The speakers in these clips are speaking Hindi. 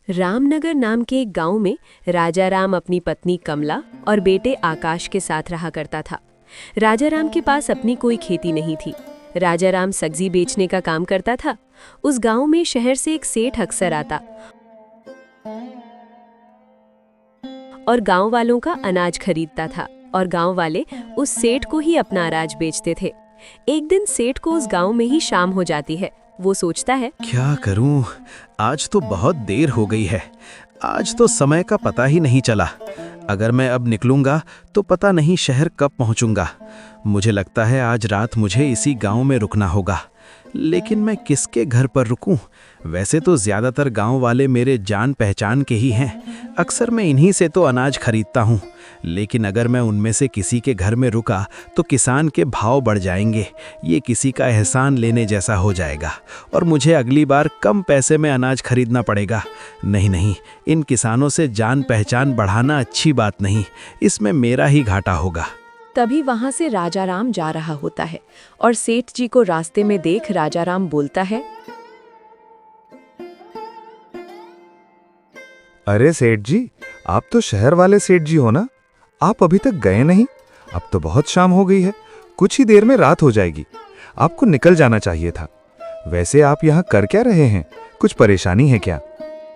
रामनगर नाम के एक गांव में राजा राम अपनी पत्नी कमला और बेटे आकाश के साथ रहा करता था। राजा राम के पास अपनी कोई खेती नहीं थी। राजा राम सब्जी बेचने का काम करता था। उस गांव में शहर से एक सेठ अक्सर आता और गांव वालों का अनाज खरीदता था और गांव वाले उस सेठ को ही अपना अनाज बेचते थे। एक दिन सेठ को उस गांव में ही शाम हो जाती है। वो सोचता है, क्या करूं? आज तो बहुत देर हो गई है। आज तो समय का पता ही नहीं चला। अगर मैं अब निकलूंगा तो पता नहीं शहर कब पहुंचूंगा। मुझे लगता है आज रात मुझे इसी गांव में रुकना होगा। लेकिन मैं किसके घर पर रुकूं? वैसे तो ज़्यादातर गांव वाले मेरे जान पहचान के ही हैं। अक्सर मैं इन्हीं से तो अनाज खरीदता हूं। लेकिन अगर मैं उनमें से किसी के घर में रुका तो किसान के भाव बढ़ जाएंगे। ये किसी का एहसान लेने जैसा हो जाएगा और मुझे अगली बार कम पैसे में अनाज खरीदना पड़ेगा। नहीं, इन किसानों से जान पहचान बढ़ाना अच्छी बात नहीं। इसमें मेरा ही घाटा होगा। तभी वहां से राजा राम जा रहा होता है और सेठ जी को रास्ते में देख राजा राम बोलता है, अरे सेठ जी, आप तो शहर वाले सेठ जी हो ना? आप अभी तक गए नहीं? अब तो बहुत शाम हो गई है। कुछ ही देर में रात हो जाएगी। आपको निकल जाना चाहिए था। वैसे आप यहाँ कर क्या रहे हैं? कुछ परेशानी है क्या?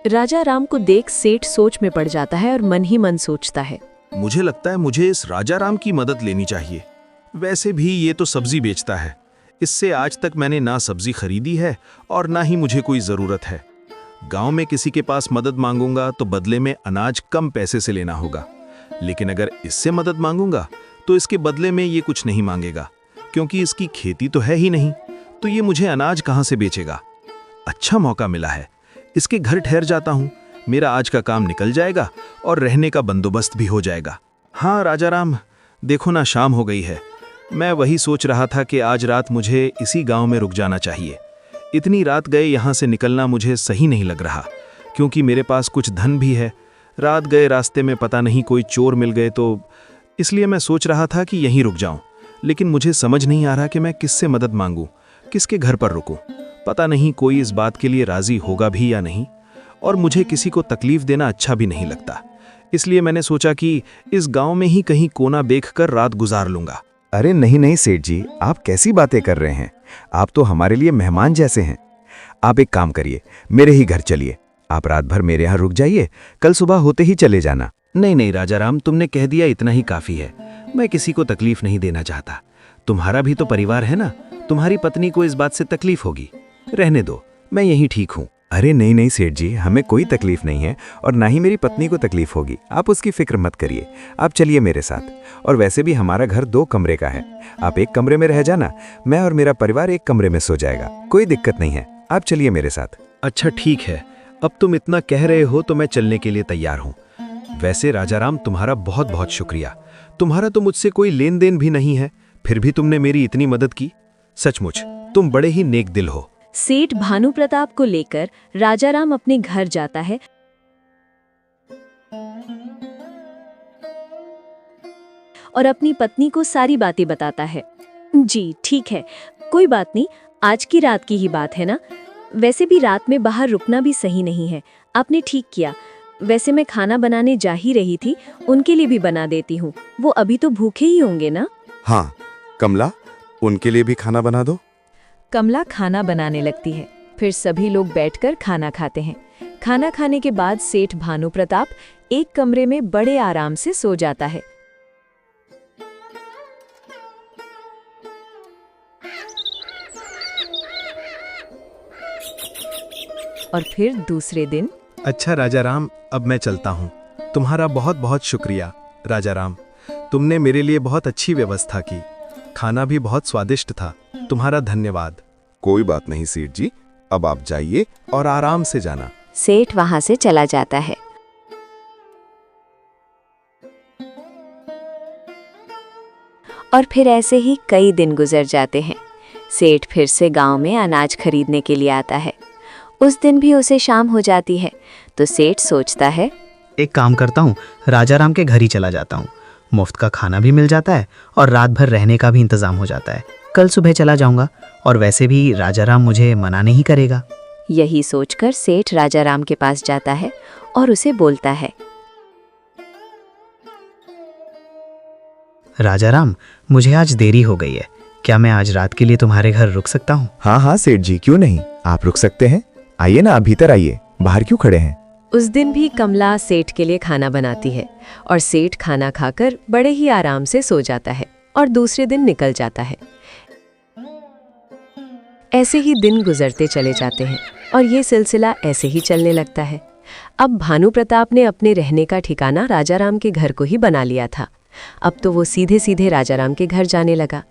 राजा राम को देख सेठ सोच में पड़ जाता है और मन ही मन सोचता है, मुझे लगता है मुझे इस राजा राम की मदद लेनी चाहिए। वैसे भी ये तो सब्जी बेचता है। इससे आज तक मैंने ना सब्जी खरीदी है और ना ही मुझे कोई ज़रूरत है। गांव में किसी के पास मदद मांगूंगा तो बदले में अनाज कम पैसे से लेना होगा। लेकिन अगर इससे मदद मांगूंगा तो इसके बदले में ये कुछ नहीं मांगेगा, क्योंकि इसकी खेती तो है ही नहीं। तो ये मुझे अनाज कहाँ से बेचेगा? अच्छा मौका मिला है। इसके घर ठहर जाता हूँ। मेरा आज का काम निकल जाएगा और रहने का बंदोबस्त भी हो जाएगा। हाँ राजा राम, देखो ना, शाम हो गई है। मैं वही सोच रहा था कि आज रात मुझे इसी गांव में रुक जाना चाहिए। इतनी रात गए यहाँ से निकलना मुझे सही नहीं लग रहा, क्योंकि मेरे पास कुछ धन भी है। रात गए रास्ते में पता नहीं कोई चोर मिल गए तो इसलिए मैं सोच रहा था कि यहीं रुक जाऊं। लेकिन मुझे समझ नहीं आ रहा कि मैं किससे मदद मांगूं, किसके घर पर रुकूं। पता नहीं कोई इस बात के लिए राजी होगा भी या नहीं, और मुझे किसी को तकलीफ देना अच्छा भी नहीं लगता। इसलिए मैंने सोचा कि इस गांव में ही कहीं कोना देखकर रात गुजार लूंगा। अरे नहीं सेठ जी, आप कैसी बातें कर रहे हैं? आप तो हमारे लिए मेहमान जैसे हैं। आप एक काम करिए, मेरे ही घर चलिए। आप रात भर मेरे यहाँ रुक जाइए, कल सुबह होते ही चले जाना। नहीं राजा राम, तुमने कह दिया इतना ही काफी है। मैं किसी को तकलीफ नहीं देना चाहता। तुम्हारा भी तो परिवार है ना। तुम्हारी पत्नी को इस बात से तकलीफ होगी। रहने दो, मैं यहीं ठीक हूँ। अरे नहीं सेठ जी, हमें कोई तकलीफ नहीं है और ना ही मेरी पत्नी को तकलीफ होगी। आप उसकी फिक्र मत करिए। आप चलिए मेरे साथ। और वैसे भी हमारा घर 2 कमरे का है। आप एक कमरे में रह जाना, मैं और मेरा परिवार एक कमरे में सो जाएगा। कोई दिक्कत नहीं है। आप चलिए मेरे साथ। अच्छा ठीक है, अब तुम इतना कह रहे हो तो मैं चलने के लिए तैयार हूँ। वैसे राजा राम, तुम्हारा बहुत बहुत शुक्रिया। तुम्हारा तो मुझसे कोई लेन देन भी नहीं है, फिर भी तुमने मेरी इतनी मदद की। सचमुच तुम बड़े ही नेक दिल हो। सेठ भानु प्रताप को लेकर राजा राम अपने घर जाता है और अपनी पत्नी को सारी बातें बताता है। जी ठीक है, कोई बात नहीं, आज की रात की ही बात है ना। वैसे भी रात में बाहर रुकना भी सही नहीं है। आपने ठीक किया। वैसे मैं खाना बनाने जा ही रही थी, उनके लिए भी बना देती हूँ। वो अभी तो भूखे ही होंगे ना। हाँ कमला, उनके लिए भी खाना बना दो। कमला खाना बनाने लगती है। फिर सभी लोग बैठकर खाना खाते हैं। खाना खाने के बाद सेठ भानु प्रताप एक कमरे में बड़े आराम से सो जाता है। और फिर दूसरे दिन। अच्छा राजा राम, अब मैं चलता हूँ। तुम्हारा बहुत बहुत शुक्रिया राजा राम। तुमने मेरे लिए बहुत अच्छी व्यवस्था की। खाना भी बहुत स्वादिष्ट था। तुम्हारा धन्यवाद। कोई बात नहीं सेठ जी, अब आप जाइए और आराम से जाना। सेठ वहां से चला जाता है। और फिर ऐसे ही कई दिन गुजर जाते हैं। सेठ फिर से गांव में अनाज खरीदने के लिए आता है। उस दिन भी उसे शाम हो जाती है तो सेठ सोचता है, एक काम करता हूँ, राजा राम के घर ही चला जाता हूँ। मुफ्त का खाना भी मिल जाता है और रात भर रहने का भी इंतजाम हो जाता है। कल सुबह चला जाऊंगा और वैसे भी राजा राम मुझे मना नहीं करेगा। यही सोचकर सेठ राजाराम के पास जाता है और उसे बोलता है, राजाराम, मुझे आज देरी हो गई है। क्या मैं आज रात के लिए तुम्हारे घर रुक सकता हूँ? हाँ हाँ सेठ जी, क्यों नहीं, आप रुक सकते हैं। आइए ना, आप भीतर आइए, बाहर क्यों खड़े हैं। उस दिन भी कमला सेठ के लिए खाना बनाती है और सेठ खाना खाकर बड़े ही आराम से सो जाता है और दूसरे दिन निकल जाता है। ऐसे ही दिन गुजरते चले जाते हैं और ये सिलसिला ऐसे ही चलने लगता है। अब भानु प्रताप ने अपने रहने का ठिकाना राजाराम के घर को ही बना लिया था। अब तो वो सीधे सीधे राजाराम के घर जाने लगा।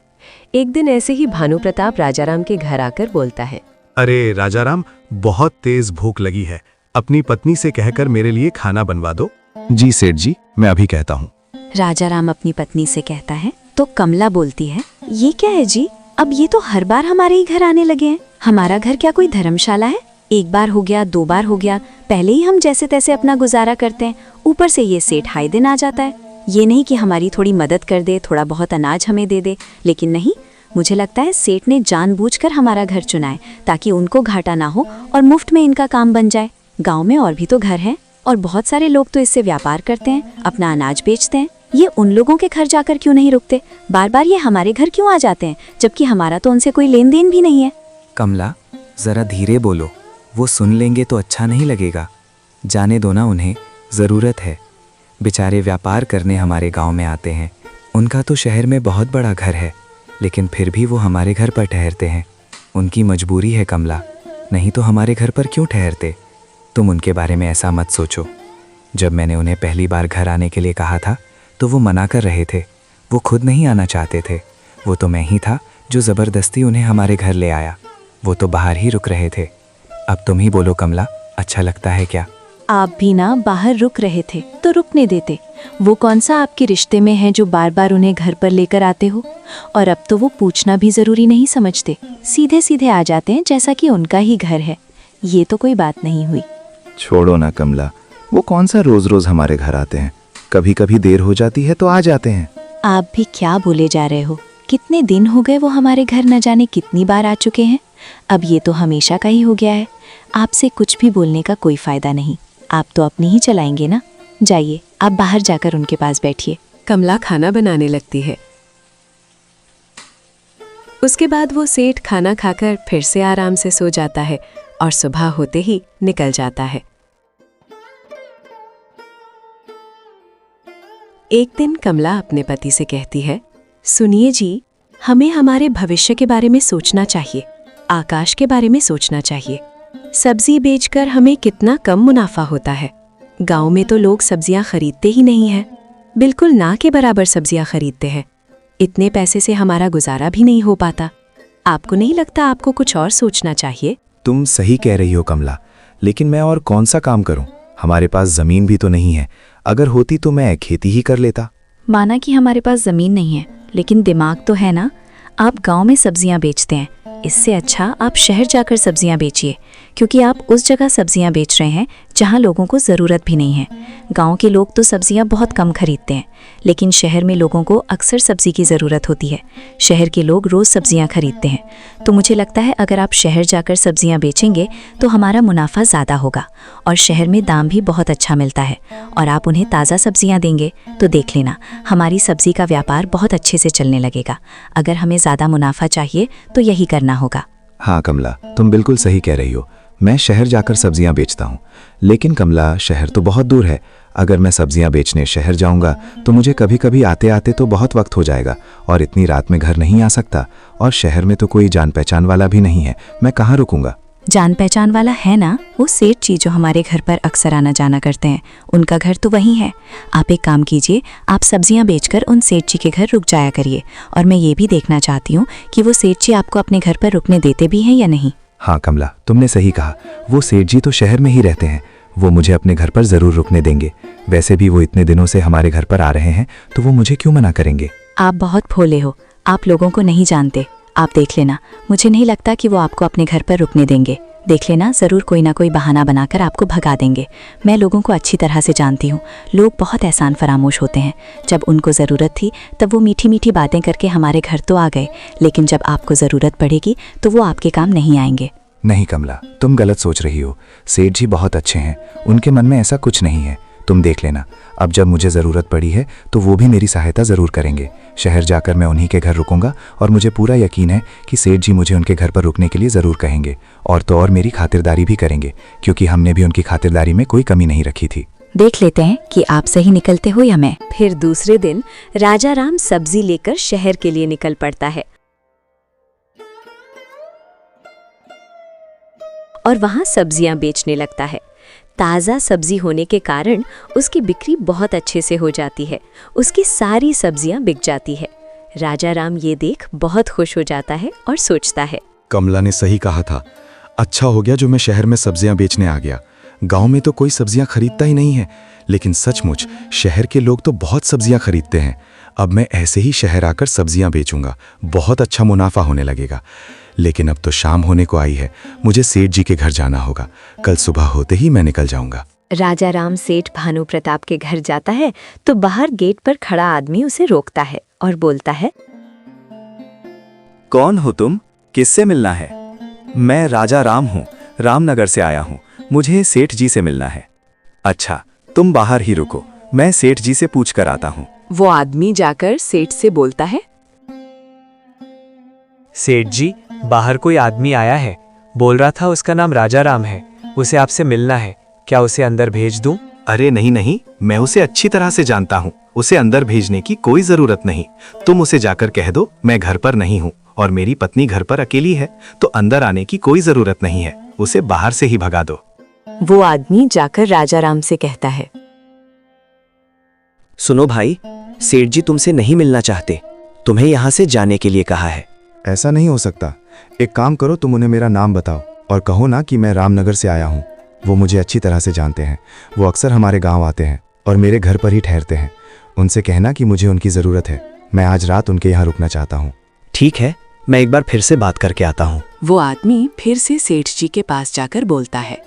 एक दिन ऐसे ही भानु प्रताप राजाराम के घर आकर बोलता है, अरे राजाराम, बहुत तेज भूख लगी है, अपनी पत्नी से कहकर मेरे लिए खाना बनवा दो। जी सेठ जी, मैं अभी कहता हूँ। राजाराम अपनी पत्नी से कहता है तो कमला बोलती है, ये क्या है जी, अब ये तो हर बार हमारे ही घर आने लगे हैं। हमारा घर क्या कोई धर्मशाला है? एक बार हो गया, 2 बार हो गया, पहले ही हम जैसे तैसे अपना गुजारा करते हैं, ऊपर से ये सेठ हाय दिन आ जाता है। ये नहीं कि हमारी थोड़ी मदद कर दे, थोड़ा बहुत अनाज हमें दे दे, लेकिन नहीं, मुझे लगता है सेठ ने जानबूझकर हमारा घर चुना है ताकि उनको घाटा ना हो और मुफ्त में इनका काम बन जाए। गांव में और भी तो घर हैं और बहुत सारे लोग तो इससे व्यापार करते हैं, अपना अनाज बेचते हैं। ये उन लोगों के घर जाकर क्यों नहीं रुकते? बार बार ये हमारे घर क्यों आ जाते हैं, जबकि हमारा तो उनसे कोई लेन देन भी नहीं है। कमला, जरा धीरे बोलो, वो सुन लेंगे तो अच्छा नहीं लगेगा। जाने दो ना उन्हें, ज़रूरत है। बेचारे व्यापार करने हमारे गांव में आते हैं। उनका तो शहर में बहुत बड़ा घर है, लेकिन फिर भी वो हमारे घर पर ठहरते हैं। उनकी मजबूरी है कमला, नहीं तो हमारे घर पर क्यों ठहरते? तुम उनके बारे में ऐसा मत सोचो। जब मैंने उन्हें पहली बार घर आने के लिए कहा था तो वो मना कर रहे थे। वो खुद नहीं आना चाहते थे। वो तो मैं ही था जो ज़बरदस्ती उन्हें हमारे घर ले आया। वो तो बाहर ही रुक रहे थे। अब तुम ही बोलो कमला, अच्छा लगता है क्या? आप भी ना बाहर रुक रहे थे तो रुकने देते। वो कौन सा आपके रिश्ते में है जो बार बार उन्हें घर पर लेकर आते हो? और अब तो वो पूछना भी जरूरी नहीं समझते, सीधे सीधे आ जाते हैं जैसा कि उनका ही घर है। ये तो कोई बात नहीं हुई। छोड़ो ना कमला, वो कौन सा रोज रोज हमारे घर आते हैं, कभी कभी देर हो जाती है तो आ जाते हैं। आप भी क्या बोले जा रहे हो? कितने दिन हो गए वो हमारे घर न जाने कितनी बार आ चुके हैं। अब ये तो हमेशा का ही हो गया है। आपसे कुछ भी बोलने का कोई फायदा नहीं, आप तो अपनी ही चलाएंगे ना। जाइए, आप बाहर जाकर उनके पास बैठिए। कमला खाना बनाने लगती है। उसके बाद वो सेठ खाना खाकर फिर से आराम से सो जाता है और सुबह होते ही निकल जाता है। एक दिन कमला अपने पति से कहती है, सुनिए जी, हमें हमारे भविष्य के बारे में सोचना चाहिए, आकाश के बारे में सोचना चाहिए। सब्जी बेचकर हमें कितना कम मुनाफा होता है। गांव में तो लोग सब्जियां खरीदते ही नहीं हैं, बिल्कुल ना के बराबर सब्जियां खरीदते हैं। इतने पैसे से हमारा गुजारा भी नहीं हो पाता। आपको नहीं लगता आपको कुछ और सोचना चाहिए? तुम सही कह रही हो कमला, लेकिन मैं और कौन सा काम करूं? हमारे पास जमीन भी तो नहीं है। अगर होती तो मैं खेती ही कर लेता। माना कि हमारे पास जमीन नहीं है, लेकिन दिमाग तो है ना। आप गांव में सब्जियां बेचते हैं, इससे अच्छा आप शहर जाकर सब्जियां बेचिए, क्योंकि आप उस जगह सब्जियां बेच रहे हैं जहां लोगों को ज़रूरत भी नहीं है। गांव के लोग तो सब्जियां बहुत कम खरीदते हैं, लेकिन शहर में लोगों को अक्सर सब्जी की ज़रूरत होती है। शहर के लोग रोज़ सब्जियां खरीदते हैं। तो मुझे लगता है अगर आप शहर जाकर सब्जियां बेचेंगे तो हमारा मुनाफा ज़्यादा होगा और शहर में दाम भी बहुत अच्छा मिलता है। और आप उन्हें ताज़ा सब्जियां देंगे तो देख लेना, हमारी सब्जी का व्यापार बहुत अच्छे से चलने लगेगा। अगर हमें ज़्यादा मुनाफा चाहिए तो यही करना होगा। हाँ कमला, तुम बिल्कुल सही कह रही हो। मैं शहर जाकर सब्जियां बेचता हूँ, लेकिन कमला, शहर तो बहुत दूर है। अगर मैं सब्जियां बेचने शहर जाऊंगा तो मुझे कभी कभी आते आते तो बहुत वक्त हो जाएगा और इतनी रात में घर नहीं आ सकता। और शहर में तो कोई जान पहचान वाला भी नहीं है, मैं कहाँ रुकूंगा? जान पहचान वाला है ना, वो सेठ जी जो हमारे घर पर अक्सर आना जाना करते हैं, उनका घर तो वहीं है। आप एक काम कीजिए, आप सब्जियां बेचकर उन सेठ जी के घर रुक जाया करिए। और मैं ये भी देखना चाहती हूँ कि वो सेठ जी आपको अपने घर पर रुकने देते भी हैं या नहीं। हाँ कमला, तुमने सही कहा। वो सेठ जी तो शहर में ही रहते हैं, वो मुझे अपने घर पर ज़रूर रुकने देंगे। वैसे भी वो इतने दिनों से हमारे घर पर आ रहे हैं, तो वो मुझे क्यों मना करेंगे? आप बहुत भोले हो, आप लोगों को नहीं जानते। आप देख लेना, मुझे नहीं लगता कि वो आपको अपने घर पर रुकने देंगे। देख लेना, ज़रूर कोई ना कोई बहाना बनाकर आपको भगा देंगे। मैं लोगों को अच्छी तरह से जानती हूँ, लोग बहुत एहसान फरामोश होते हैं। जब उनको ज़रूरत थी तब वो मीठी मीठी बातें करके हमारे घर तो आ गए, लेकिन जब आपको ज़रूरत पड़ेगी तो वो आपके काम नहीं आएंगे। नहीं कमला, तुम गलत सोच रही हो। सेठ जी बहुत अच्छे हैं, उनके मन में ऐसा कुछ नहीं है। तुम देख लेना, अब जब मुझे ज़रूरत पड़ी है तो वो भी मेरी सहायता ज़रूर करेंगे। शहर जाकर मैं उन्हीं के घर रुकूंगा और मुझे पूरा यकीन है कि सेठ जी मुझे उनके घर पर रुकने के लिए ज़रूर कहेंगे, और तो और मेरी खातिरदारी भी करेंगे, क्योंकि हमने भी उनकी खातिरदारी में कोई कमी नहीं रखी थी। देख लेते हैं कि आप सही निकलते हो या मैं। फिर दूसरे दिन राजा राम सब्जी लेकर शहर के लिए निकल पड़ता है और वहां सब्जियां बेचने लगता है। ताज़ा सब्जी होने के कारण उसकी बिक्री बहुत अच्छे से हो जाती है। उसकी सारी सब्जियां बिक जाती है। राजा राम ये देख बहुत खुश हो जाता है और सोचता है, कमला ने सही कहा था। अच्छा हो गया जो मैं शहर में सब्जियां बेचने आ गया। गांव में तो कोई सब्जियां खरीदता ही नहीं है, लेकिन सचमुच शहर के लोग तो बहुत सब्जियां खरीदते हैं। अब मैं ऐसे ही शहर आकर सब्जियां बेचूंगा, बहुत अच्छा मुनाफा होने लगेगा। लेकिन अब तो शाम होने को आई है, मुझे सेठ जी के घर जाना होगा। कल सुबह होते ही मैं निकल जाऊंगा। राजा राम सेठ भानु प्रताप के घर जाता है तो बाहर गेट पर खड़ा आदमी उसे रोकता है और बोलता है, कौन हो तुम? किससे मिलना है? मैं राजा राम हूँ, रामनगर से आया हूँ। मुझे सेठ जी से मिलना है। अच्छा, तुम बाहर ही रुको, मैं सेठ जी से पूछ कर आता हूँ। वो आदमी जाकर सेठ से बोलता है, सेठ जी, बाहर कोई आदमी आया है, बोल रहा था उसका नाम राजा राम है, उसे आपसे मिलना है, क्या उसे अंदर भेज दूं? अरे नहीं नहीं, मैं उसे अच्छी तरह से जानता हूँ, उसे अंदर भेजने की कोई जरूरत नहीं। तुम उसे जाकर कह दो मैं घर पर नहीं हूँ और मेरी पत्नी घर पर अकेली है, तो अंदर आने की कोई जरूरत नहीं है, उसे बाहर से ही भगा दो। वो आदमी जाकर राजा राम से कहता है, सुनो भाई, सेठ जी तुमसे नहीं मिलना चाहते, तुम्हें यहाँ से जाने के लिए कहा है। ऐसा नहीं हो सकता। एक काम करो, तुम उन्हें मेरा नाम बताओ और कहो ना कि मैं रामनगर से आया हूँ। वो मुझे अच्छी तरह से जानते हैं, वो अक्सर हमारे गांव आते हैं और मेरे घर पर ही ठहरते हैं। उनसे कहना कि मुझे उनकी ज़रूरत है, मैं आज रात उनके यहाँ रुकना चाहता हूँ। ठीक है, मैं एक बार फिर से बात करके आता हूँ। वो आदमी फिर से सेठ जी के पास जाकर बोलता है,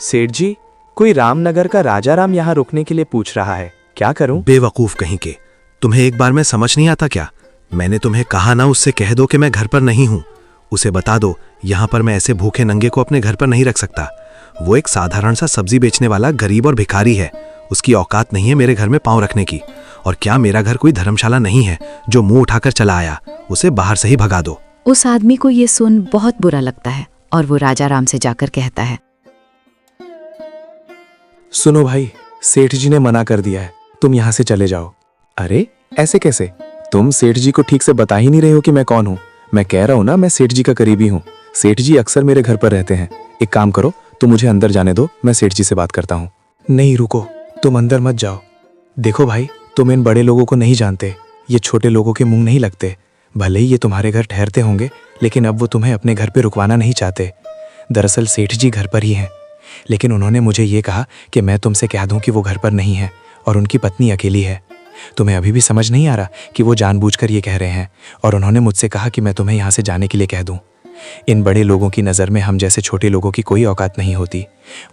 सेठ जी, कोई रामनगर का राजा राम यहाँ रुकने के लिए पूछ रहा है, क्या करूं? बेवकूफ कहीं के, तुम्हें एक बार में समझ नहीं आता क्या? मैंने तुम्हें कहा ना, उससे कह दो कि मैं घर पर नहीं हूँ। उसे बता दो यहाँ पर मैं ऐसे भूखे नंगे को अपने घर पर नहीं रख सकता। वो एक साधारण सा सब्जी बेचने वाला गरीब और भिखारी है, उसकी औकात नहीं है मेरे घर में पांव रखने की। और क्या मेरा घर कोई धर्मशाला नहीं है जो मुंह उठाकर चला आया? उसे बाहर से ही भगा दो। उस आदमी को ये सुन बहुत बुरा लगता है और वो राजा राम से जाकर कहता है, सुनो भाई, सेठ जी ने मना कर दिया है, तुम यहाँ से चले जाओ। अरे ऐसे कैसे? तुम सेठ जी को ठीक से बता ही नहीं रहे हो कि मैं कौन हूँ। मैं कह रहा हूँ ना, मैं सेठ जी का करीबी हूँ। सेठ जी अक्सर मेरे घर पर रहते हैं। एक काम करो, तुम मुझे अंदर जाने दो, मैं सेठ जी से बात करता हूँ। नहीं रुको, तुम अंदर मत जाओ। देखो भाई, तुम इन बड़े लोगों को नहीं जानते, ये छोटे लोगों के मुंह नहीं लगते। भले ही ये तुम्हारे घर ठहरते होंगे, लेकिन अब वो तुम्हें अपने घर पे रुकवाना नहीं चाहते। दरअसल सेठ जी घर पर ही हैं, लेकिन उन्होंने मुझे ये कहा कि मैं तुमसे कह दूं कि वो घर पर नहीं है और उनकी पत्नी अकेली है। तुम्हें अभी भी समझ नहीं आ रहा कि वो जानबूझकर ये कह रहे हैं, और उन्होंने मुझसे कहा कि मैं तुम्हें यहाँ से जाने के लिए कह दूं। इन बड़े लोगों की नज़र में हम जैसे छोटे लोगों की कोई औकात नहीं होती।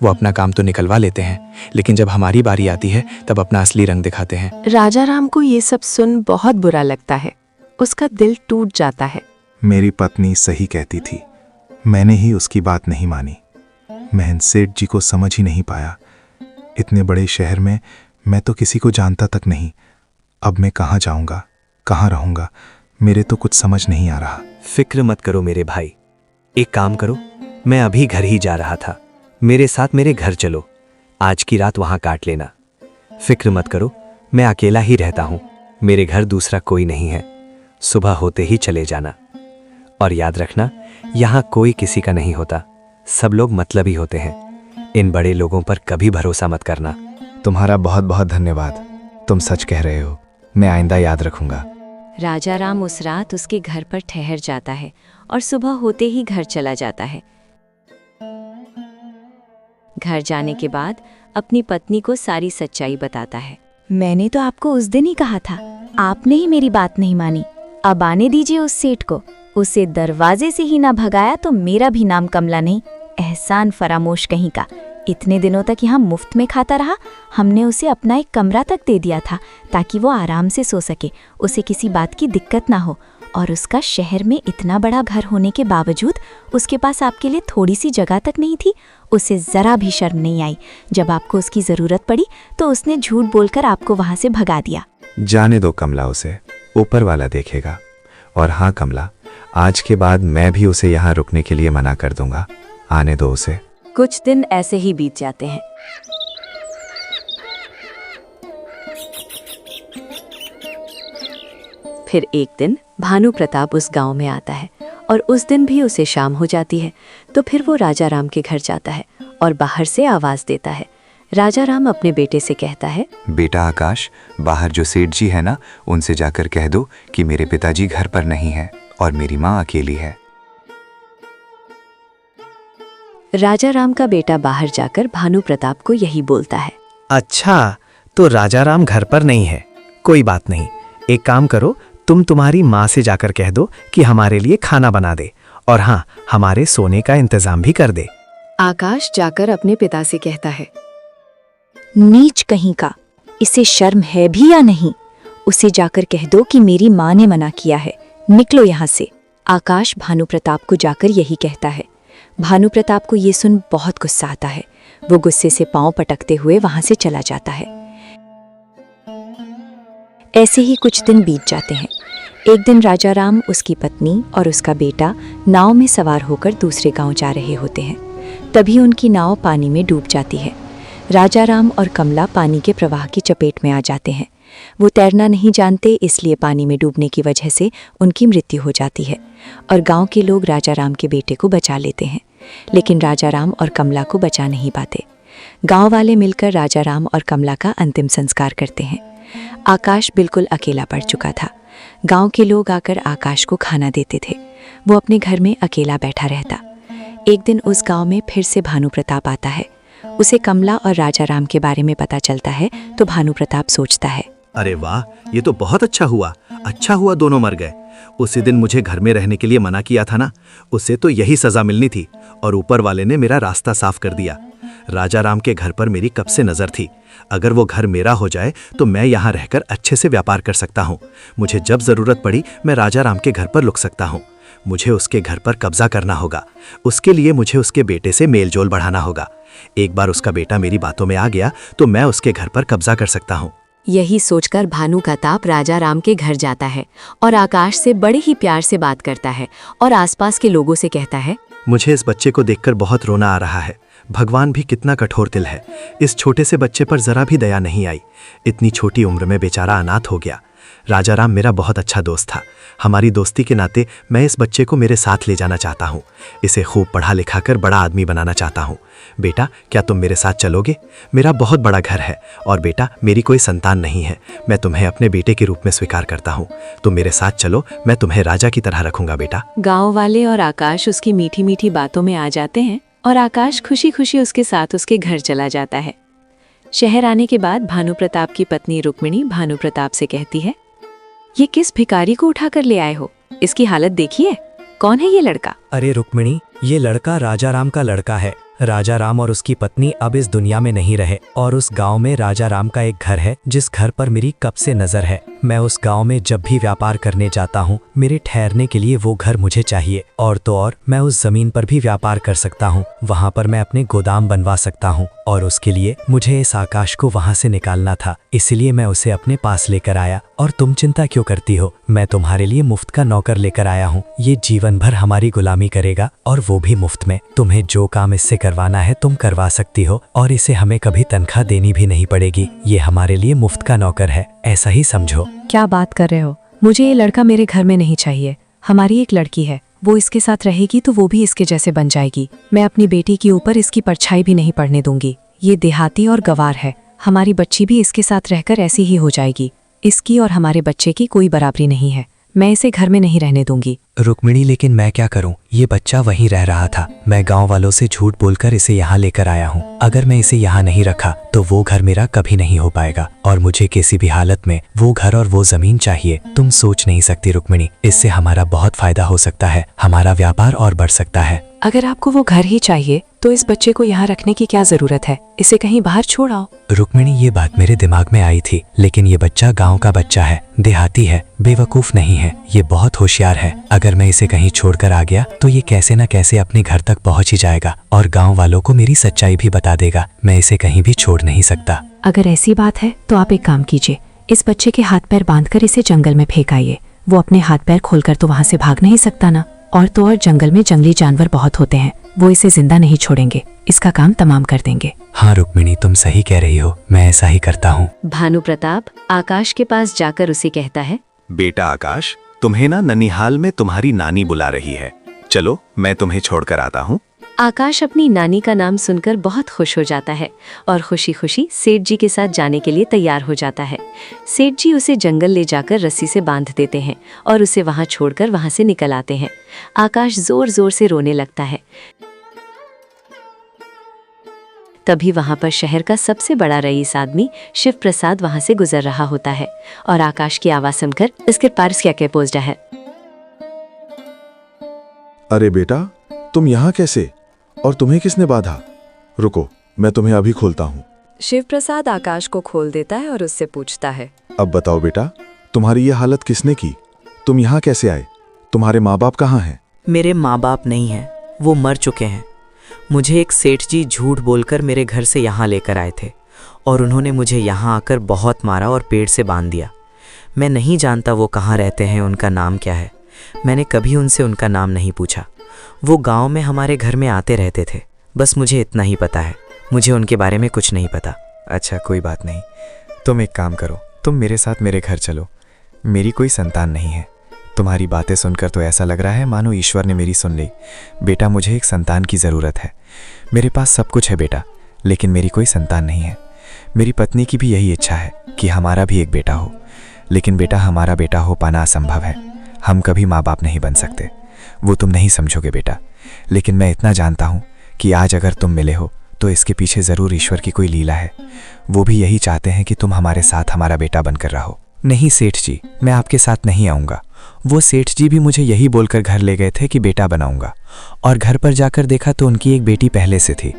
वो अपना काम तो निकलवा लेते हैं, लेकिन जब हमारी बारी आती है तब अपना असली रंग दिखाते हैं। राजा राम को ये सब सुन बहुत बुरा लगता है, उसका दिल टूट जाता है। मेरी पत्नी सही कहती थी, मैंने ही उसकी बात नहीं मानी। मैं इन सेठ जी को समझ ही नहीं पाया। इतने बड़े शहर में मैं तो किसी को जानता तक नहीं। अब मैं कहाँ जाऊंगा, कहाँ रहूंगा, मेरे तो कुछ समझ नहीं आ रहा। फिक्र मत करो मेरे भाई, एक काम करो, मैं अभी घर ही जा रहा था, मेरे साथ मेरे घर चलो, आज की रात वहां काट लेना। फिक्र मत करो, मैं अकेला ही रहता हूं, मेरे घर दूसरा कोई नहीं है। सुबह होते ही चले जाना, और याद रखना, यहाँ कोई किसी का नहीं होता, सब लोग मतलबी होते हैं। इन बड़े लोगों पर कभी भरोसा मत करना। तुम्हारा बहुत बहुत धन्यवाद, तुम सच कह रहे हो, मैं आइंदा याद रखूंगा। राजा राम उस रात उसके घर पर ठहर जाता है और सुबह होते ही घर चला जाता है। घर जाने के बाद अपनी पत्नी को सारी सच्चाई बताता है। मैंने तो आपको उस दिन ही कहा था, आपने ही मेरी बात नहीं मानी। अब आने दीजिए उस सेठ को, उसे दरवाजे से ही ना भगाया तो मेरा भी नाम कमला नहीं, एहसान फरामोश कहीं का। इतने दिनों तक यहाँ मुफ्त में खाता रहा, हमने उसे अपना एक कमरा तक दे दिया था ताकि वो आराम से सो सके, उसे किसी बात की दिक्कत ना हो। और उसका शहर में इतना बड़ा घर होने के बावजूद उसके पास आपके लिए थोड़ी सी जगह तक नहीं थी। उसे जरा भी शर्म नहीं आई। जब आपको उसकी जरूरत पड़ी तो उसने झूठ बोलकर आपको वहां से भगा दिया। जाने दो कमला, उसे ऊपर वाला देखेगा। और हाँ कमला, आज के बाद मैं भी उसे यहाँ रुकने के लिए मना कर दूंगा। आने दो उसे। कुछ दिन ऐसे ही बीत जाते हैं। फिर एक दिन भानु प्रताप उस गांव में आता है और उस दिन भी उसे शाम हो जाती है। तो फिर वो राजा राम के घर जाता है और बाहर से आवाज देता है। राजा राम अपने बेटे से कहता है, बेटा आकाश, बाहर जो सेठ जी है ना, उनसे जाकर कह दो कि मेरे पिताजी घर पर नहीं है और मेरी माँ अकेली है। राजा राम का बेटा बाहर जाकर भानु प्रताप को यही बोलता है। अच्छा, तो राजा राम घर पर नहीं है। कोई बात नहीं, एक काम करो, तुम तुम्हारी माँ से जाकर कह दो कि हमारे लिए खाना बना दे और हाँ, हमारे सोने का इंतजाम भी कर दे। आकाश जाकर अपने पिता से कहता है, नीच कहीं का, इसे शर्म है भी या नहीं? उसे जाकर कह दो कि मेरी माँ ने मना किया है, निकलो यहाँ से। आकाश भानु प्रताप को जाकर यही कहता है। भानु प्रताप को ये सुन बहुत गुस्सा आता है। वो गुस्से से पांव पटकते हुए वहां से चला जाता है। ऐसे ही कुछ दिन बीत जाते हैं। एक दिन राजा राम, उसकी पत्नी और उसका बेटा नाव में सवार होकर दूसरे गांव जा रहे होते हैं। तभी उनकी नाव पानी में डूब जाती है। राजा राम और कमला पानी के प्रवाह की चपेट में आ जाते हैं। वो तैरना नहीं जानते, इसलिए पानी में डूबने की वजह से उनकी मृत्यु हो जाती है और गांव के लोग राजा राम के बेटे को बचा लेते हैं। लेकिन राजा राम और कमला को बचा नहीं पाते। गांव वाले मिलकर राजा राम और कमला का अंतिम संस्कार करते हैं। आकाश बिल्कुल अकेला पड़ चुका था। गांव के लोग आकर आकाश को खाना देते थे। वो अपने घर में अकेला बैठा रहता। एक दिन उस गांव में फिर से भानु प्रताप आता है। उसे कमला और राजा राम के बारे में पता चलता है तो भानु प्रताप सोचता है, अरे वाह, ये तो बहुत अच्छा हुआ दोनों मर गए। उसी दिन मुझे घर में रहने के लिए मना किया था ना, उसे तो यही सजा मिलनी थी और ऊपर वाले ने मेरा रास्ता साफ कर दिया। राजा राम के घर पर मेरी कब से नजर थी। अगर वो घर मेरा हो जाए तो मैं यहाँ रहकर अच्छे से व्यापार कर सकता हूँ। मुझे जब जरूरत पड़ी मैं राजा राम के घर पर रुक सकता हूँ। मुझे उसके घर पर कब्जा करना होगा। उसके लिए मुझे उसके बेटे से मेलजोल बढ़ाना होगा। एक बार उसका बेटा मेरी बातों में आ गया तो मैं उसके घर पर कब्जा कर सकता हूँ। यही सोचकर भानु प्रताप राजा राम के घर जाता है और आकाश से बड़े ही प्यार से बात करता है और आसपास के लोगों से कहता है, मुझे इस बच्चे को देखकर बहुत रोना आ रहा है। भगवान भी कितना कठोर दिल है। इस छोटे से बच्चे पर जरा भी दया नहीं आई। इतनी छोटी उम्र में बेचारा अनाथ हो गया। राजा राम मेरा बहुत अच्छा दोस्त था। हमारी दोस्ती के नाते मैं इस बच्चे को मेरे साथ ले जाना चाहता हूँ। इसे खूब पढ़ा लिखा कर बड़ा आदमी बनाना चाहता हूँ। बेटा, क्या तुम मेरे साथ चलोगे? मेरा बहुत बड़ा घर है और बेटा, मेरी कोई संतान नहीं है। मैं तुम्हें अपने बेटे के रूप में स्वीकार करता हूँ। तुम मेरे साथ चलो, मैं तुम्हें राजा की तरह रखूंगा बेटा। गांव वाले और आकाश उसकी मीठी मीठी बातों में आ जाते हैं और आकाश खुशी खुशी उसके साथ उसके घर चला जाता है। शहर आने के बाद भानु प्रताप की पत्नी रुक्मिणी भानु प्रताप से कहती है, ये किस भिखारी को उठा कर ले आए हो? इसकी हालत देखिए। कौन है ये लड़का? अरे रुक्मिणी, ये लड़का राजा राम का लड़का है। राजा राम और उसकी पत्नी अब इस दुनिया में नहीं रहे और उस गांव में राजा राम का एक घर है जिस घर पर मेरी कब से नजर है। मैं उस गांव में जब भी व्यापार करने जाता हूं, मेरे ठहरने के लिए वो घर मुझे चाहिए। और तो और मैं उस जमीन पर भी व्यापार कर सकता हूं। वहां पर मैं अपने गोदाम बनवा सकता हूं और उसके लिए मुझे इस आकाश को वहां से निकालना था। इसलिए मैं उसे अपने पास लेकर आया। और तुम चिंता क्यों करती हो? मैं तुम्हारे लिए मुफ्त का नौकर लेकर आया हूँ। ये जीवन भर हमारी गुलामी करेगा और वो भी मुफ्त में। तुम्हें जो काम इससे करवाना है तुम करवा सकती हो और इसे हमें कभी तनख्वाह देनी भी नहीं पड़ेगी। ये हमारे लिए मुफ्त का नौकर है, ऐसा ही समझो। क्या बात कर रहे हो? मुझे ये लड़का मेरे घर में नहीं चाहिए। हमारी एक लड़की है, वो इसके साथ रहेगी तो वो भी इसके जैसे बन जाएगी। मैं अपनी बेटी के ऊपर इसकी परछाई भी नहीं पड़ने दूंगी। ये देहाती और गवार है। हमारी बच्ची भी इसके साथ रहकर ऐसी ही हो जाएगी। इसकी और हमारे बच्चे की कोई बराबरी नहीं है। मैं इसे घर में नहीं रहने दूंगी। रुक्मिणी, लेकिन मैं क्या करूं? ये बच्चा वहीं रह रहा था। मैं गांव वालों से झूठ बोलकर इसे यहाँ लेकर आया हूँ। अगर मैं इसे यहाँ नहीं रखा तो वो घर मेरा कभी नहीं हो पाएगा और मुझे किसी भी हालत में वो घर और वो जमीन चाहिए। तुम सोच नहीं सकती रुक्मिणी, इससे हमारा बहुत फायदा हो सकता है, हमारा व्यापार और बढ़ सकता है। अगर आपको वो घर ही चाहिए तो इस बच्चे को यहाँ रखने की क्या जरूरत है? इसे कहीं बाहर छोड़ आओ। रुक्मिणी, ये बात मेरे दिमाग में आई थी, लेकिन ये बच्चा गांव का बच्चा है, देहाती है, बेवकूफ नहीं है, ये बहुत होशियार है। अगर मैं इसे कहीं छोड़कर आ गया तो ये कैसे न कैसे अपने घर तक पहुंच ही जाएगा और गांव वालों को मेरी सच्चाई भी बता देगा। मैं इसे कहीं भी छोड़ नहीं सकता। अगर ऐसी बात है तो आप एक काम कीजिए, इस बच्चे के हाथ पैर बांधकर इसे जंगल में फेंक आइए। वो अपने हाथ पैर खोलकर तो वहाँ से भाग नहीं सकता ना। और तो और जंगल में जंगली जानवर बहुत होते हैं, वो इसे जिंदा नहीं छोड़ेंगे, इसका काम तमाम कर देंगे। हाँ रुक्मिणी, तुम सही कह रही हो, मैं ऐसा ही करता हूँ। भानु प्रताप आकाश के पास जाकर उसे कहता है, बेटा आकाश, तुम्हें ना ननिहाल में तुम्हारी नानी बुला रही है, चलो मैं तुम्हें छोड़कर आता हूँ। आकाश अपनी नानी का नाम सुनकर बहुत खुश हो जाता है और खुशी खुशी सेठ जी के साथ जाने के लिए तैयार हो जाता है। सेठ जी उसे जंगल ले जाकर रस्सी से बांध देते हैं और उसे वहां छोड़कर वहां से निकल आते हैं। आकाश जोर जोर से रोने लगता है। तभी वहां पर शहर का सबसे बड़ा रईस आदमी शिव प्रसाद वहां से गुजर रहा होता है और आकाश की आवाज सुनकर इसके पास क्या कह पहुंचता है। अरे बेटा, तुम यहाँ कैसे और तुम्हें किसने बांधा? रुको, मैं तुम्हें अभी खोलता हूँ। शिव प्रसाद आकाश को खोल देता है और उससे पूछता है, अब बताओ बेटा, तुम्हारी ये हालत किसने की? तुम यहाँ कैसे आए? तुम्हारे माँ बाप कहाँ हैं? मेरे माँ बाप नहीं हैं, वो मर चुके हैं। मुझे एक सेठ जी झूठ बोलकर मेरे घर से यहाँ लेकर आए थे और उन्होंने मुझे यहाँ आकर बहुत मारा और पेड़ से बांध दिया। मैं नहीं जानता वो कहाँ रहते हैं, उनका नाम क्या है। मैंने कभी उनसे उनका नाम नहीं पूछा। वो गांव में हमारे घर में आते रहते थे, बस मुझे इतना ही पता है, मुझे उनके बारे में कुछ नहीं पता। अच्छा कोई बात नहीं, तुम एक काम करो, तुम मेरे साथ मेरे घर चलो। मेरी कोई संतान नहीं है। तुम्हारी बातें सुनकर तो ऐसा लग रहा है मानो ईश्वर ने मेरी सुन ली। बेटा, मुझे एक संतान की ज़रूरत है। मेरे पास सब कुछ है बेटा, लेकिन मेरी कोई संतान नहीं है। मेरी पत्नी की भी यही इच्छा है कि हमारा भी एक बेटा हो, लेकिन बेटा हमारा बेटा हो पाना असंभव है। हम कभी माँ बाप नहीं बन सकते, वो तुम नहीं समझोगे बेटा। लेकिन मैं इतना जानता हूँ कि आज अगर तुम मिले हो तो इसके पीछे ज़रूर ईश्वर की कोई लीला है। वो भी यही चाहते हैं कि तुम हमारे साथ हमारा बेटा बनकर रहो। नहीं सेठ जी, मैं आपके साथ नहीं आऊँगा। वो सेठ जी भी मुझे यही बोलकर घर ले गए थे कि बेटा बनाऊंगा, और घर पर जाकर देखा तो उनकी एक बेटी पहले से थी।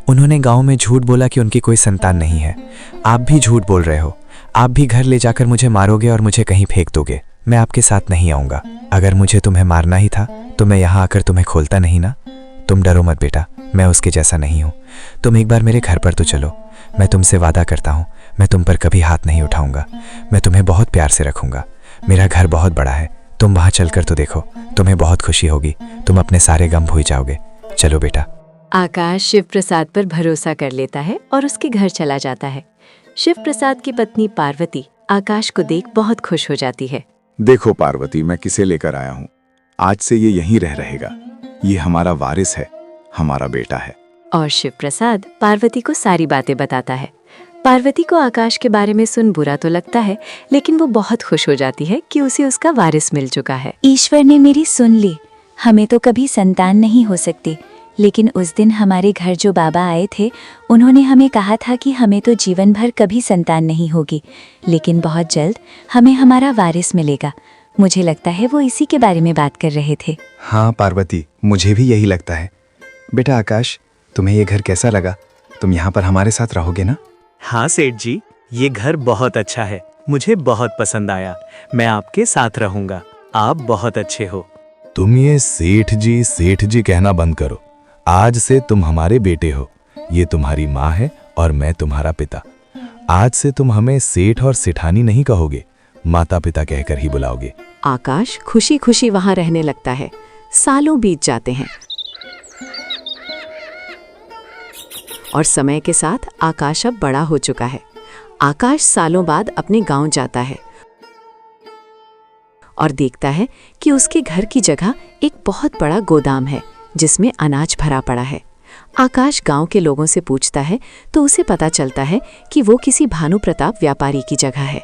उन्होंने गांव में झूठ बोला कि उनकी कोई संतान नहीं है। आप भी झूठ बोल रहे हो। आप भी घर ले जाकर मुझे मारोगे और मुझे कहीं फेंक दोगे। मैं आपके साथ नहीं आऊँगा। अगर मुझे तुम्हें मारना ही था तो मैं यहाँ आकर तुम्हें खोलता नहीं ना। तुम डरो मत बेटा, मैं उसके जैसा नहीं हूँ। तुम एक बार मेरे घर पर तो चलो। मैं तुमसे वादा करता हूँ, मैं तुम पर कभी हाथ नहीं उठाऊंगा। मैं तुम्हें बहुत प्यार से रखूंगा। मेरा घर बहुत बड़ा है, तुम वहाँ चलकर तो देखो, तुम्हें बहुत खुशी होगी। तुम अपने सारे गम भूल जाओगे। चलो बेटा। आकाश शिव प्रसाद पर भरोसा कर लेता है और उसके घर चला जाता है। शिव प्रसाद की पत्नी पार्वती आकाश को देख बहुत खुश हो जाती है। देखो पार्वती, मैं किसे लेकर आया हूँ। आज से ये यहीं रह रहेगा। ये हमारा वारिस है, हमारा बेटा है। और शिव प्रसाद पार्वती को सारी बातें बताता है। पार्वती को आकाश के बारे में सुन बुरा तो लगता है, लेकिन वो बहुत खुश हो जाती है कि उसे उसका वारिस मिल चुका है। ईश्वर ने मेरी सुन ली। हमें तो कभी संतान नहीं हो सकती, लेकिन उस दिन हमारे घर जो बाबा आए थे, उन्होंने हमें कहा था कि हमें तो जीवन भर कभी संतान नहीं होगी, लेकिन बहुत जल्द हमें हमारा वारिस मिलेगा। मुझे लगता है वो इसी के बारे में बात कर रहे थे। हाँ पार्वती, मुझे भी यही लगता है। बेटा आकाश, तुम्हें ये घर कैसा लगा? तुम यहाँ पर हमारे साथ रहोगे ना? हाँ सेठ जी, ये घर बहुत अच्छा है, मुझे बहुत पसंद आया। मैं आपके साथ रहूंगा। आप बहुत अच्छे हो। तुम ये सेठ जी कहना बंद करो। आज से तुम हमारे बेटे हो। ये तुम्हारी माँ है और मैं तुम्हारा पिता। आज से तुम हमें सेठ और सेठानी नहीं कहोगे, माता पिता कहकर ही बुलाओगे। आकाश खुशी खुशी वहां रहने लगता है। सालों बीत जाते हैं और समय के साथ आकाश अब बड़ा हो चुका है। आकाश सालों बाद अपने गांव जाता है और देखता है कि उसके घर की जगह एक बहुत बड़ा गोदाम है जिसमें अनाज भरा पड़ा है। आकाश गांव के लोगों से पूछता है तो उसे पता चलता है कि वो किसी भानु प्रताप व्यापारी की जगह है।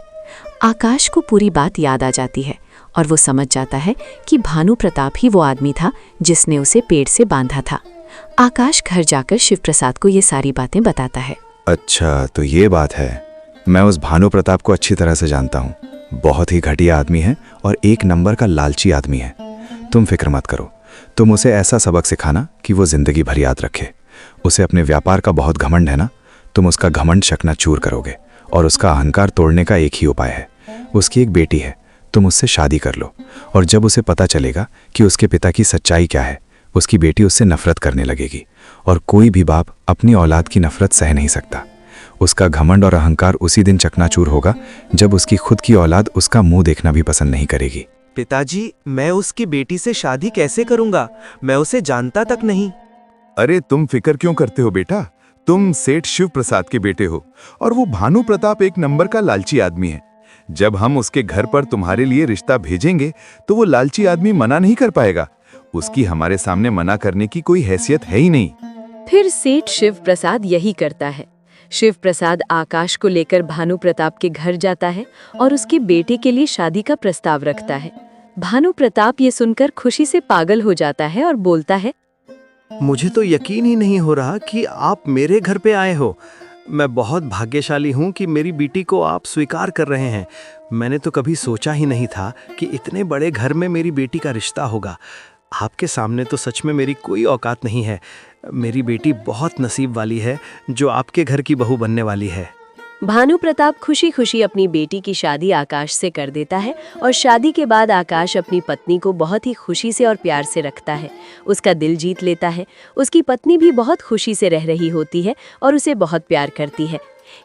आकाश को पूरी बात याद आ जाती है और वो समझ जाता है कि भानु प्रताप ही वो आदमी था जिसने उसे पेड़ से बांधा था। आकाश घर जाकर शिव प्रसाद को ये सारी बातें बताता है। अच्छा, तो ये बात है। मैं उस भानु प्रताप को अच्छी तरह से जानता हूँ। बहुत ही घटिया आदमी है और एक नंबर का लालची आदमी है। तुम फिक्र मत करो, तुम उसे ऐसा सबक सिखाना कि वो जिंदगी भर याद रखे। उसे अपने व्यापार का बहुत घमंड है ना, तुम उसका घमंड चकनाचूर करोगे और उसका अहंकार तोड़ने का एक ही उपाय है। उसकी एक बेटी है, तुम उससे शादी कर लो और जब उसे पता चलेगा कि उसके पिता की सच्चाई क्या है, उसकी बेटी उससे नफरत करने लगेगी और कोई भी बाप अपनी औलाद की नफरत सह नहीं सकता। उसका घमंड और अहंकार उसी दिन चकनाचूर होगा जब उसकी खुद की औलाद उसका मुंह देखना भी पसंद नहीं करेगी। पिताजी, मैं उसकी बेटी से शादी कैसे करूंगा? मैं उसे जानता तक नहीं। अरे तुम फिक्र क्यों करते हो बेटा, तुम सेठ शिव प्रसाद के बेटे हो और वो भानु प्रताप एक नंबर का लालची आदमी है। जब हम उसके घर पर तुम्हारे लिए रिश्ता भेजेंगे तो वो लालची आदमी मना नहीं कर पाएगा। उसकी हमारे सामने मना करने की कोई हैसियत है ही नहीं। फिर सेठ शिव प्रसाद यही करता है। शिव प्रसाद आकाश को लेकर भानु प्रताप के घर जाता है और उसके बेटे के लिए शादी का प्रस्ताव रखता है। भानु प्रताप ये सुनकर खुशी से पागल हो जाता है और बोलता है, मुझे तो यकीन ही नहीं हो रहा कि आप मेरे घर पे आए हो। मैं बहुत भाग्यशाली हूँ कि मेरी बेटी को आप स्वीकार कर रहे हैं। मैंने तो कभी सोचा ही नहीं था कि इतने बड़े घर में मेरी बेटी का रिश्ता होगा। आपके सामने तो सच में मेरी कोई औकात नहीं है। मेरी बेटी बहुत नसीब वाली है जो आपके घर की बहू बनने वाली है। भानु प्रताप खुशी खुशी अपनी बेटी की शादी आकाश से कर देता है और शादी के बाद आकाश अपनी पत्नी को बहुत ही खुशी से और प्यार से रखता है। उसका दिल जीत लेता है। उसकी पत्नी भी बहुत खुशी से रह रही होती है और उसे बहुत प्यार करती है।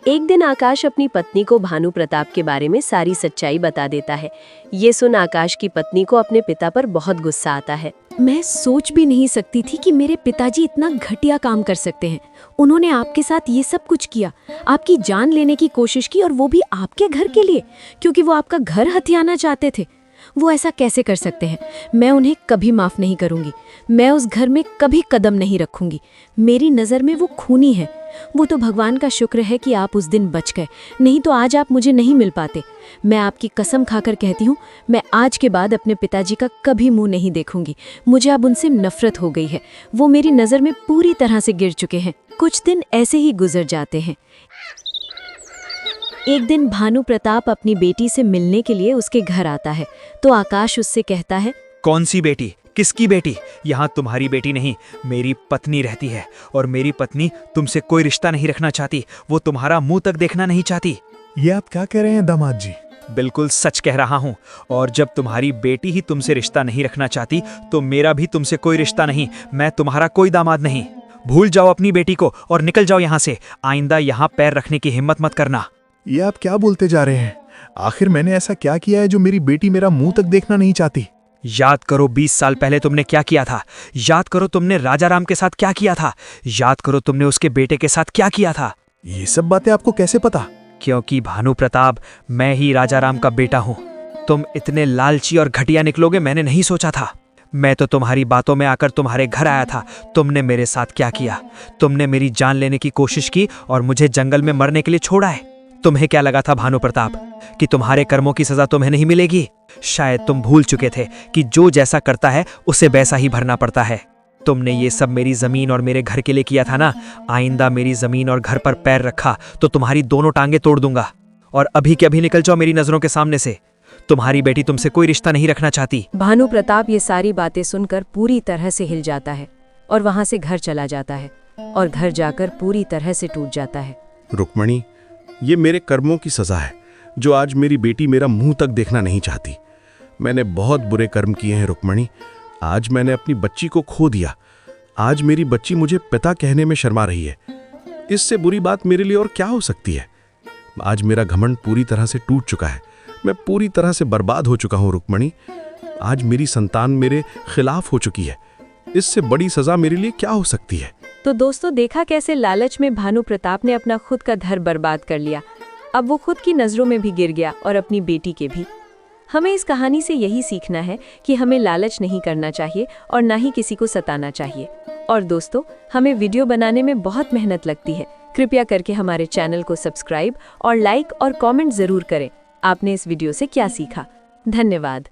एक दिन आकाश अपनी पत्नी को भानु प्रताप के बारे में सारी सच्चाई बता देता है। ये सुन आकाश की पत्नी को अपने पिता पर बहुत गुस्सा आता है। मैं सोच भी नहीं सकती थी कि मेरे पिताजी इतना घटिया काम कर सकते हैं। उन्होंने आपके साथ ये सब कुछ किया, आपकी जान लेने की कोशिश की और वो भी आपके घर के लिए, क्योंकि वो आपका घर हथियाना चाहते थे। वो ऐसा कैसे कर सकते हैं? मैं उन्हें कभी माफ नहीं करूंगी। मैं उस घर में कभी कदम नहीं रखूंगी। मेरी नज़र में वो खूनी है। वो तो भगवान का शुक्र है कि आप उस दिन बच गए, नहीं तो आज आप मुझे नहीं मिल पाते। मैं आपकी कसम खाकर कहती हूँ, मैं आज के बाद अपने पिताजी का कभी मुंह नहीं देखूंगी। मुझे अब उनसे नफरत हो गई है। वो मेरी नज़र में पूरी तरह से गिर चुके हैं। कुछ दिन ऐसे ही गुजर जाते हैं। एक दिन भानु प्रताप अपनी बेटी से मिलने के लिए उसके घर आता है तो आकाश उससे कहता है, कौन सी बेटी? किसकी बेटी? यहाँ तुम्हारी बेटी नहीं, मेरी पत्नी रहती है और मेरी पत्नी तुमसे कोई रिश्ता नहीं रखना चाहती। वो तुम्हारा मुंह तक देखना नहीं चाहती। ये आप क्या कह रहे हैं दामाद जी? बिल्कुल सच कह रहा हूँ। और जब तुम्हारी बेटी ही तुमसे रिश्ता नहीं रखना चाहती तो मेरा भी तुमसे कोई रिश्ता नहीं। मैं तुम्हारा कोई दामाद नहीं। भूल जाओ अपनी बेटी को और निकल जाओ यहाँ से। आइंदा यहाँ पैर रखने की हिम्मत मत करना। ये आप क्या बोलते जा रहे हैं? आखिर मैंने ऐसा क्या किया है जो मेरी बेटी मेरा मुंह तक देखना नहीं चाहती? याद करो 20 साल पहले तुमने क्या किया था। याद करो तुमने राजा राम के साथ क्या किया था। याद करो तुमने उसके बेटे के साथ क्या किया था। ये सब बातें आपको कैसे पता? क्योंकि भानु प्रताप, मैं ही राजा राम का बेटा हूँ। तुम इतने लालची और घटिया निकलोगे मैंने नहीं सोचा था। मैं तो तुम्हारी बातों में आकर तुम्हारे घर आया था। तुमने मेरे साथ क्या किया? तुमने मेरी जान लेने की कोशिश की और मुझे जंगल में मरने के लिए छोड़ा है। तुम्हें क्या लगा था भानु प्रताप कि तुम्हारे कर्मों की सजा तुम्हें नहीं मिलेगी? शायद तुम भूल चुके थे कि जो जैसा करता है उसे वैसा ही भरना पड़ता है। तुमने ये सब मेरी जमीन और मेरे घर के लिए किया था ना। आइंदा मेरी जमीन और घर पर पैर रखा तो तुम्हारी दोनों टांगे तोड़ दूंगा। और अभी के अभी निकल जाओ मेरी नजरों के सामने से। तुम्हारी बेटी तुमसे कोई रिश्ता नहीं रखना चाहती। भानु प्रताप ये सारी बातें सुनकर पूरी तरह से हिल जाता है और वहां से घर चला जाता है और घर जाकर पूरी तरह से टूट जाता है। रुक्मणी, ये मेरे कर्मों की सजा है जो आज मेरी बेटी मेरा मुंह तक देखना नहीं चाहती। मैंने बहुत बुरे कर्म किए हैं रुक्मणी। आज मैंने अपनी बच्ची को खो दिया। आज मेरी बच्ची मुझे पिता कहने में शर्मा रही है। इससे बुरी बात मेरे लिए और क्या हो सकती है। आज मेरा घमंड पूरी तरह से टूट चुका है। मैं पूरी तरह से बर्बाद हो चुका हूँ रुक्मणी। आज मेरी संतान मेरे खिलाफ हो चुकी है। इससे बड़ी सजा मेरे लिए क्या हो सकती है। तो दोस्तों, देखा कैसे लालच में भानु प्रताप ने अपना खुद का घर बर्बाद कर लिया। अब वो खुद की नजरों में भी गिर गया और अपनी बेटी के भी। हमें इस कहानी से यही सीखना है कि हमें लालच नहीं करना चाहिए और ना ही किसी को सताना चाहिए। और दोस्तों, हमें वीडियो बनाने में बहुत मेहनत लगती है। कृपया करके हमारे चैनल को सब्सक्राइब और लाइक और कमेंट जरूर करें। आपने इस वीडियो से क्या सीखा? धन्यवाद।